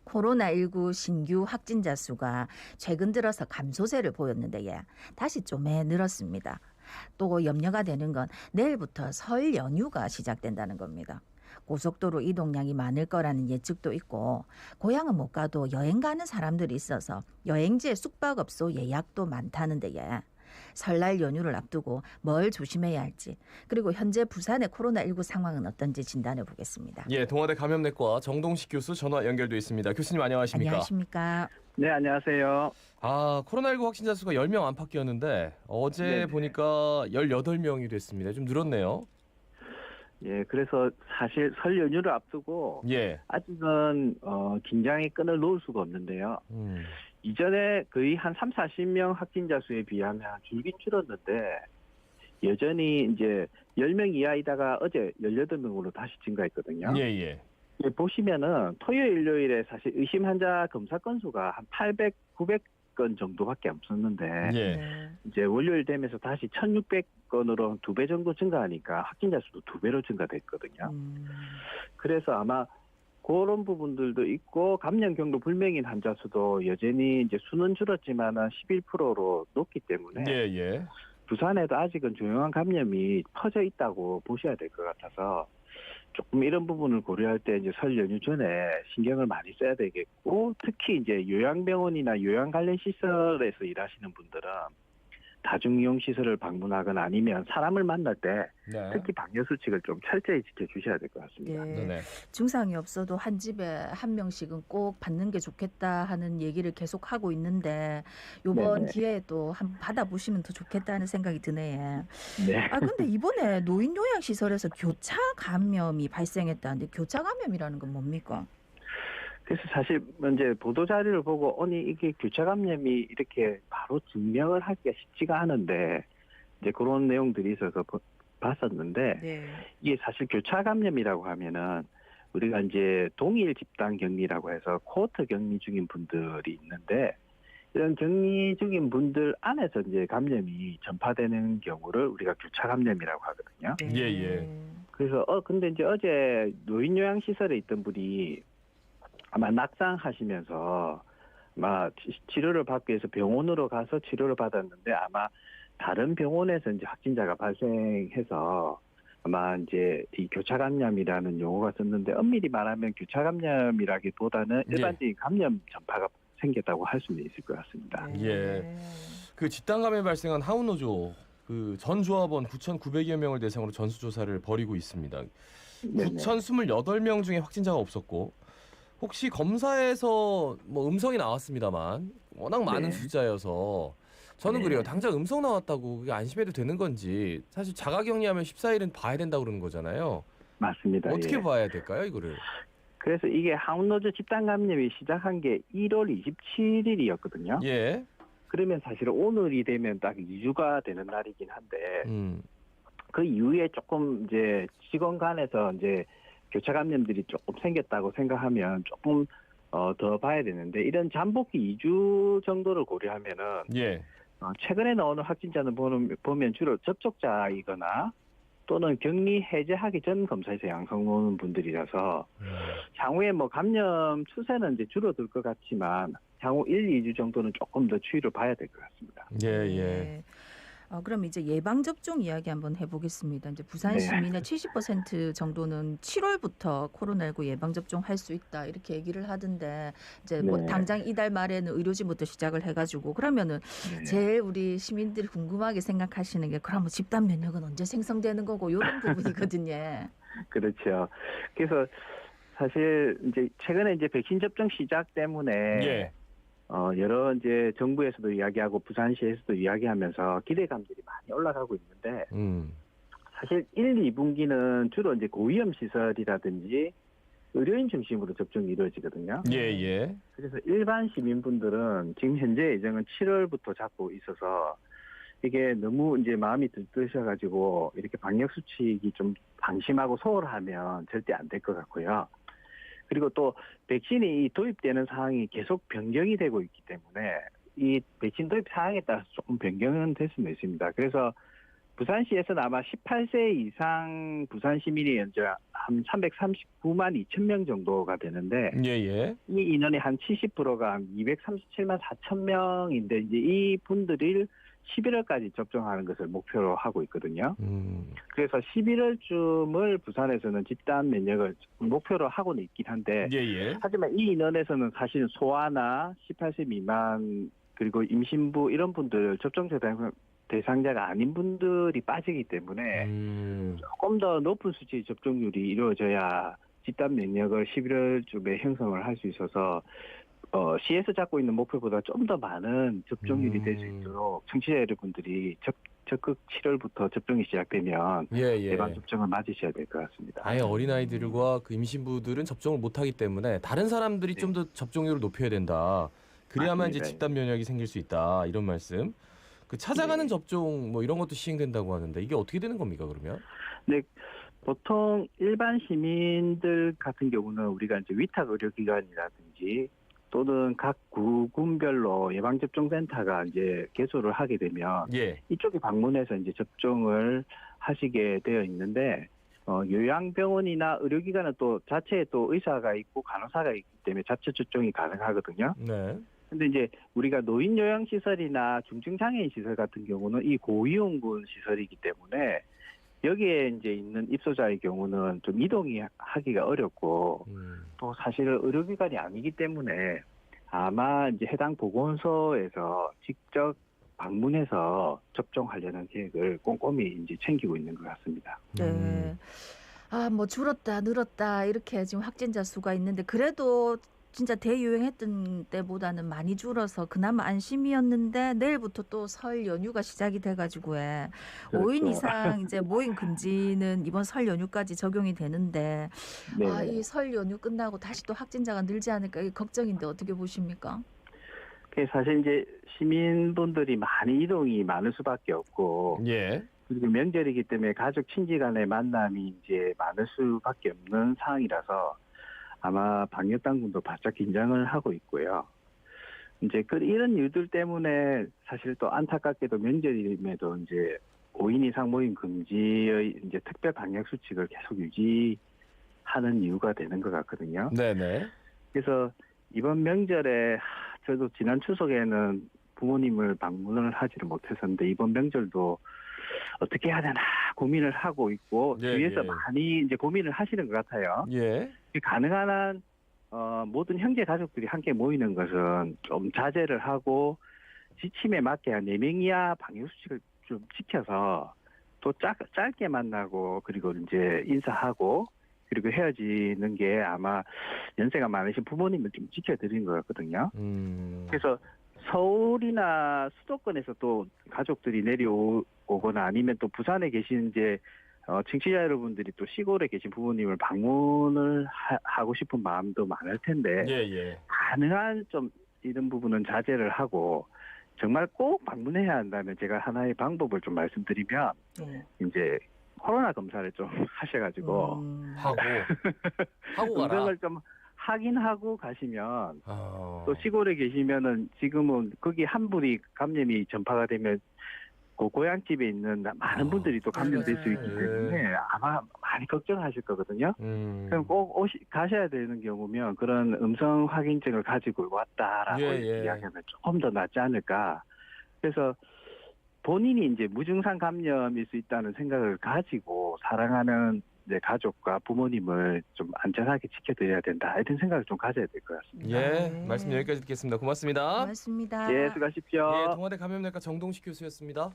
코로나19 신규 확진자 수가 최근 들어서 감소세를 보였는데 다시 좀 늘었습니다. 또 염려가 되는 건 내일부터 설 연휴가 시작된다는 겁니다. 고속도로 이동량이 많을 거라는 예측도 있고 고향은 못 가도 여행 가는 사람들이 있어서 여행지의 숙박업소 예약도 많다는데 설날 연휴를 앞두고 뭘 조심해야 할지 그리고 현재 부산의 코로나19 상황은 어떤지 진단해 보겠습니다. 예, 동아대 감염내과 정동식 교수 전화 연결돼 있습니다. 교수님 안녕하십니까? 안녕하십니까? 네, 안녕하세요. 코로나19 확진자 수가 10명 안팎이었는데 어제 네네. 보니까 18명이 됐습니다. 좀 늘었네요. 예, 그래서 사실 설 연휴를 앞두고 예. 아직은 긴장의 끈을 놓을 수가 없는데요. 이전에 거의 한 3, 40명 확진자 수에 비하면 줄긴 줄었는데 여전히 이제 10명 이하이다가 어제 18명으로 다시 증가했거든요. 예, 예. 예, 보시면은 토요일, 일요일에 사실 의심 환자 검사 건수가 한 800, 900건 정도밖에 없었는데 예. 이제 월요일 되면서 다시 1,600건으로 2배 정도 증가하니까 확진자 수도 2배로 증가됐거든요. 그래서 아마 그런 부분들도 있고 감염 경로 불명인 환자 수도 여전히 이제 수는 줄었지만은 11%로 높기 때문에 예, 예. 부산에도 아직은 조용한 감염이 퍼져 있다고 보셔야 될 것 같아서 조금 이런 부분을 고려할 때 이제 설 연휴 전에 신경을 많이 써야 되겠고 특히 이제 요양병원이나 요양 관련 시설에서 일하시는 분들은 다중이용 시설을 방문하거나 아니면 사람을 만날 때 네. 특히 방역 수칙을 좀 철저히 지켜주셔야 될 것 같습니다. 네. 네네. 증상이 없어도 한 집에 한 명씩은 꼭 받는 게 좋겠다 하는 얘기를 계속 하고 있는데 이번 네네. 기회에 또 한번 받아보시면 더 좋겠다는 생각이 드네요. 네. 근데 이번에 노인 요양 시설에서 교차 감염이 발생했다는데 교차 감염이라는 건 뭡니까? 그래서 사실 이제 보도 자료를 보고 아니 이게 교차 감염이 이렇게 바로 증명을 하기가 쉽지가 않은데 이제 그런 내용들이 있어서 봤었는데 네. 이게 사실 교차 감염이라고 하면은 우리가 이제 동일 집단 격리라고 해서 코호트 격리 중인 분들이 있는데 이런 격리 중인 분들 안에서 이제 감염이 전파되는 경우를 우리가 교차 감염이라고 하거든요. 네. 예, 예. 그래서 근데 이제 어제 노인 요양 시설에 있던 분이 아마 낙상하시면서 아마 치료를 받기 위해서 병원으로 가서 치료를 받았는데 아마 다른 병원에서 이제 확진자가 발생해서 아마 이제 이 교차 감염이라는 용어가 썼는데 엄밀히 말하면 교차 감염이라기보다는 일반적인 감염 전파가 생겼다고 할 수는 있을 것 같습니다. 예. 그 집단 감염이 발생한 하우노조 그 전 조합원 9,900여 명을 대상으로 전수조사를 벌이고 있습니다. 네네. 9,028명 중에 확진자가 없었고 혹시 검사에서 뭐 음성이 나왔습니다만 워낙 많은 네. 숫자여서 저는 네. 그래요. 당장 음성 나왔다고 그게 안심해도 되는 건지 사실 자가격리하면 14일은 봐야 된다고 그러는 거잖아요. 맞습니다. 어떻게 예. 봐야 될까요, 이거를? 그래서 이게 하운노조 집단 감염이 시작한 게 1월 27일이었거든요. 예. 그러면 사실 오늘이 되면 딱 2주가 되는 날이긴 한데 그 이후에 조금 이제 직원 간에서 이제 교차 감염들이 조금 생겼다고 생각하면 조금 더 봐야 되는데 이런 잠복기 2주 정도를 고려하면은 예. 최근에 나오는 확진자는 보면 주로 접촉자이거나 또는 격리 해제하기 전 검사에서 양성 오는 분들이라서 향후에 뭐 감염 추세는 이제 줄어들 것 같지만 향후 1, 2주 정도는 조금 더 추이를 봐야 될 것 같습니다. 예, 예. 네. 그럼 이제 예방접종 이야기 한번 해보겠습니다. 이제 부산 네. 시민의 70% 정도는 7월부터 코로나19 예방접종 할 수 있다 이렇게 얘기를 하던데 이제 뭐 네. 당장 이달 말에는 의료진부터 시작을 해가지고 그러면은 네. 제일 우리 시민들이 궁금하게 생각하시는 게 그럼 뭐 집단 면역은 언제 생성되는 거고 이런 부분이거든요. 그렇죠. 그래서 사실 이제 최근에 이제 백신 접종 시작 때문에 예. 여러 이제 정부에서도 이야기하고 부산시에서도 이야기하면서 기대감들이 많이 올라가고 있는데 사실 1, 2분기는 주로 이제 고위험 시설이라든지 의료인 중심으로 접종이 이루어지거든요. 예, 예. 그래서 일반 시민분들은 지금 현재 예정은 7월부터 잡고 있어서 이게 너무 이제 마음이 들뜨셔가지고 이렇게 방역 수칙이 좀 방심하고 소홀하면 절대 안 될 것 같고요. 그리고 또 백신이 도입되는 상황이 계속 변경이 되고 있기 때문에 이 백신 도입 상황에 따라서 조금 변경은 될 수는 있습니다. 그래서 부산시에서는 아마 18세 이상 부산 시민이 현재 한 339만 2천 명 정도가 되는데 예예. 이 인원의 한 70%가 한 237만 4천 명인데 이제 이 분들을 11월까지 접종하는 것을 목표로 하고 있거든요. 그래서 11월쯤을 부산에서는 집단 면역을 목표로 하고는 있긴 한데 예예. 하지만 이 인원에서는 사실 소아나 18세 미만 그리고 임신부 이런 분들 접종 대상자가 아닌 분들이 빠지기 때문에 조금 더 높은 수치의 접종률이 이루어져야 집단 면역을 11월쯤에 형성을 할 수 있어서 시에서 잡고 있는 목표보다 좀 더 많은 접종률이 될 수 있도록 청취자 여러분들이 적극 7월부터 접종이 시작되면 예예. 예방 접종을 맞으셔야 될 것 같습니다. 아예 어린아이들과 그 임신부들은 접종을 못하기 때문에 다른 사람들이 네. 좀 더 접종률을 높여야 된다. 그래야만 맞습니다. 이제 집단 면역이 생길 수 있다. 이런 말씀. 그 찾아가는 네. 접종 뭐 이런 것도 시행된다고 하는데 이게 어떻게 되는 겁니까 그러면? 네, 보통 일반 시민들 같은 경우는 우리가 이제 위탁 의료기관이라든지 또는 각 구군별로 예방접종센터가 이제 개소를 하게 되면 예. 이쪽에 방문해서 이제 접종을 하시게 되어 있는데 요양병원이나 의료기관은 또 자체에 또 의사가 있고 간호사가 있기 때문에 자체 접종이 가능하거든요. 네. 근데 이제 우리가 노인 요양 시설이나 중증장애인 시설 같은 경우는 이 고위험군 시설이기 때문에 여기에 이제 있는 입소자의 경우는 좀 이동이 하기가 어렵고 또 사실 의료기관이 아니기 때문에 아마 이제 해당 보건소에서 직접 방문해서 접종하려는 계획을 꼼꼼히 이제 챙기고 있는 것 같습니다. 네. 아, 뭐 줄었다 늘었다 이렇게 지금 확진자 수가 있는데 그래도 진짜 대유행했던 때보다는 많이 줄어서 그나마 안심이었는데 내일부터 또 설 연휴가 시작이 돼가지고 5인 그렇죠. 이상 이제 모임 금지는 이번 설 연휴까지 적용이 되는데 아, 네. 이 설 연휴 끝나고 다시 또 확진자가 늘지 않을까 이게 걱정인데 어떻게 보십니까? 사실 이제 시민분들이 많이 이동이 많을 수밖에 없고 예. 그리고 명절이기 때문에 가족 친지 간의 만남이 이제 많을 수밖에 없는 상황이라서 아마 방역 당국도 바짝 긴장을 하고 있고요. 이제 이런 이유들 때문에 사실 또 안타깝게도 명절임에도 이제 5인 이상 모임 금지의 이제 특별 방역 수칙을 계속 유지하는 이유가 되는 것 같거든요. 네네. 그래서 이번 명절에 저도 지난 추석에는 부모님을 방문을 하지를 못했었는데 이번 명절도 어떻게 해야 되나 고민을 하고 있고 예, 주위에서 예. 많이 이제 고민을 하시는 것 같아요. 예. 가능한 한 모든 형제 가족들이 함께 모이는 것은 좀 자제를 하고 지침에 맞게 한 4명 이하 방역 수칙을 좀 지켜서 또 짧게 만나고 그리고 이제 인사하고 그리고 헤어지는 게 아마 연세가 많으신 부모님을 좀 지켜드리는 것 같거든요. 그래서 서울이나 수도권에서 또 가족들이 내려오거나 아니면 또 부산에 계신 이제 청취자 여러분들이 또 시골에 계신 부모님을 방문을 하고 싶은 마음도 많을 텐데 예예. 가능한 좀 이런 부분은 자제를 하고 정말 꼭 방문해야 한다면 제가 하나의 방법을 좀 말씀드리면 이제 코로나 검사를 좀 하셔가지고 하고 가라. 음성을 좀 확인하고 가시면 또 또 시골에 계시면은 지금은 거기 한 분이 감염이 전파가 되면 그 고향집에 있는 많은 분들이 또 감염될 수 있기 때문에 아마 많이 걱정하실 거거든요. 그럼 꼭 가셔야 되는 경우면 그런 음성 확인증을 가지고 왔다라고 이야기하면 조금 더 낫지 않을까. 그래서 본인이 이제 무증상 감염일 수 있다는 생각을 가지고 사랑하는 이제 가족과 부모님을 좀 안전하게 지켜드려야 된다. 이런 생각을 좀 가져야 될 것 같습니다. 예. 말씀 여기까지 듣겠습니다. 고맙습니다. 고맙습니다. 예, 수고하십시오. 예, 동아대 감염내과 정동식 교수였습니다.